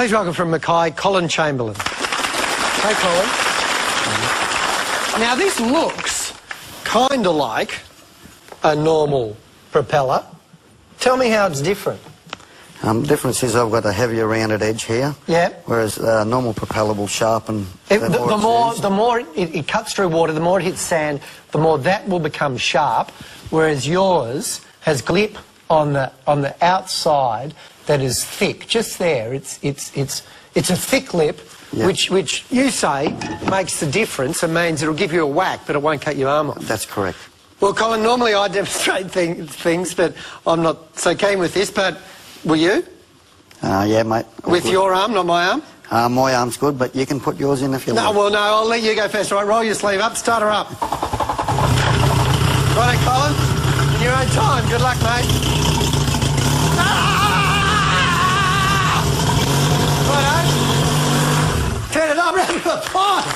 Please welcome from Mackay, Colin Chamberlain. Hey, Colin. Now, this looks kind of like a normal propeller. Tell me how it's different. The difference is I've got a heavier rounded edge here. Yeah. Whereas a normal propeller will sharpen. The more it cuts through water, the more it hits sand, the more that will become sharp. Whereas yours has lip on the outside that is thick, just there. It's a thick lip, yeah. which you say makes the difference and means it'll give you a whack, but it won't cut your arm off. That's correct. Well, Colin, normally I demonstrate things, but I'm not so keen with this. But will you? Yeah, mate. With your arm, not my arm? My arm's good, but you can put yours in if you like. No, well, no, I'll let you go first. All right, roll your sleeve up, start her up. Righto, Colin, in your own time. Good luck, mate. Righto. Turn it up, round the pond.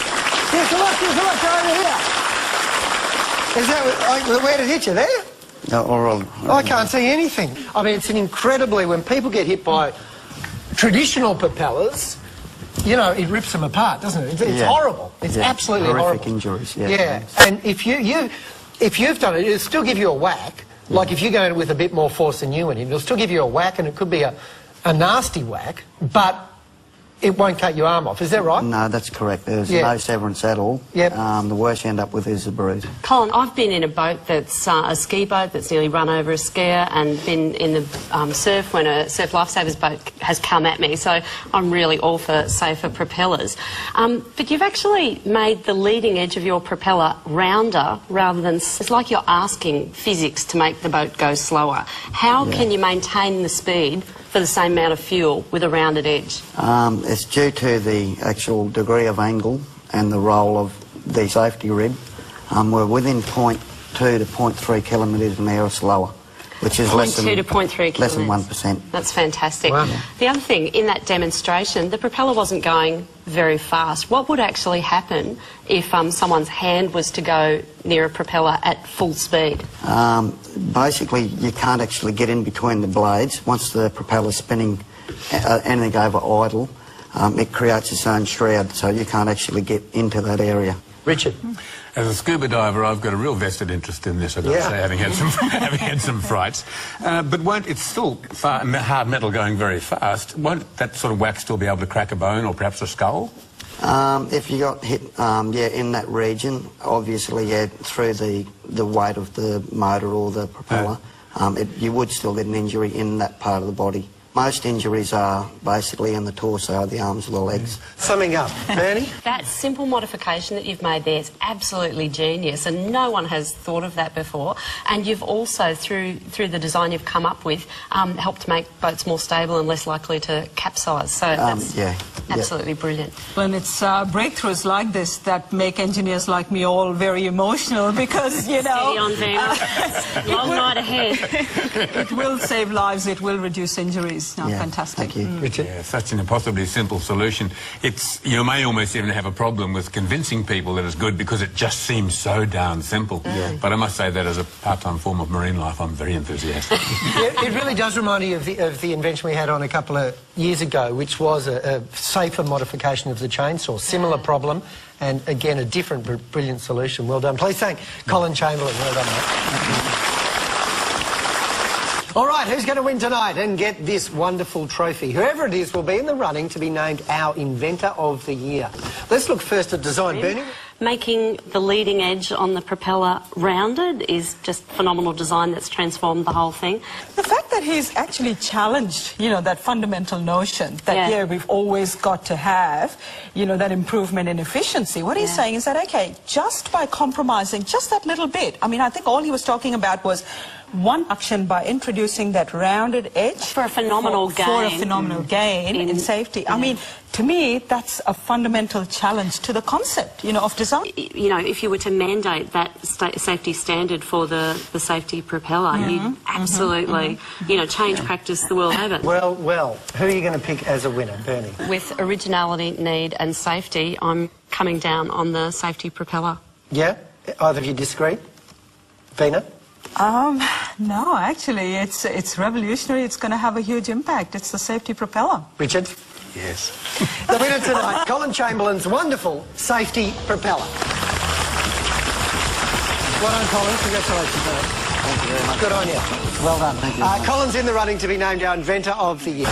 Here's a look, over here. Is that, where did it hit you, there? I can't see anything. I mean, it's an incredibly, when people get hit by traditional propellers, you know, it rips them apart, doesn't it? It's horrible. It's absolutely horrific horrible. Injuries, Yeah, and if you've done it, it'll still give you a whack. Like if you go in with a bit more force than you went in, it'll still give you a whack, and it could be a nasty whack, but it won't cut your arm off. Is that right? No, that's correct. There's no severance at all. Yep. The worst you end up with is a bruise. Colin, I've been in a boat that's a ski boat that's nearly run over a skier, and been in the surf when a Surf Lifesavers boat has come at me, so I'm really all for safer propellers. But you've actually made the leading edge of your propeller rounder rather than... It's like you're asking physics to make the boat go slower. How can you maintain the speed for the same amount of fuel with a rounded edge? It's due to the actual degree of angle and the roll of the safety rib. We're within 0.2 to 0.3 kilometres an hour slower, which is less than 0.2 to 0.3 kilometres. 1%. That's fantastic. Wow. The other thing, in that demonstration, the propeller wasn't going very fast. What would actually happen if someone's hand was to go near a propeller at full speed? Basically, you can't actually get in between the blades. Once the propeller's spinning anything over idle, it creates its own shroud, so you can't actually get into that area. Richard? As a scuba diver, I've got a real vested interest in this, I've got to say, having had some frights. But it's still hard metal going very fast. Won't that sort of whack still be able to crack a bone or perhaps a skull? If you got hit, in that region, obviously, through the weight of the motor or the propeller, you would still get an injury in that part of the body. Most injuries are basically in the torso, the arms or the legs. Summing up, Bernie? That simple modification that you've made there is absolutely genius, and no one has thought of that before. And you've also, through the design you've come up with, helped make boats more stable and less likely to capsize. So that's absolutely brilliant. And it's breakthroughs like this that make engineers like me all very emotional, because, you know... Steady on, long night ahead. It will save lives, it will reduce injuries. No, fantastic. Thank you. Richard? Yeah, such an impossibly simple solution. You may almost even have a problem with convincing people that it's good because it just seems so darn simple. But I must say that as a part-time form of marine life, I'm very enthusiastic. It really does remind me of the invention we had on a couple of years ago, which was a safer modification of the chainsaw. Similar problem, and again, a different brilliant solution. Well done. Please thank Colin Chamberlain. Well done, mate. All right, who's going to win tonight and get this wonderful trophy? Whoever it is will be in the running to be named our Inventor of the Year. Let's look first at design. Bernie? Making the leading edge on the propeller rounded is just phenomenal design that's transformed the whole thing. The fact that he's actually challenged, you know, that fundamental notion that, we've always got to have, you know, that improvement in efficiency. What he's saying is that, okay, just by compromising just that little bit, I mean, I think all he was talking about was one action by introducing that rounded edge for a phenomenal gain. For a phenomenal gain in safety. I mean, to me, that's a fundamental challenge to the concept, you know, of design. You know, if you were to mandate that safety standard for the safety propeller, you'd absolutely, you know, change practice the world over. Well, who are you going to pick as a winner, Bernie? With originality, need and safety, I'm coming down on the safety propeller. Yeah? Either of you disagree? Vina? No, actually, it's revolutionary. It's going to have a huge impact. It's the safety propeller. Richard? Yes. The winner tonight, Colin Chamberlain's wonderful safety propeller. Well done, Colin. Congratulations, mate. Thank you very much. Good on you. Well done, thank you. Colin's in the running to be named our Inventor of the Year.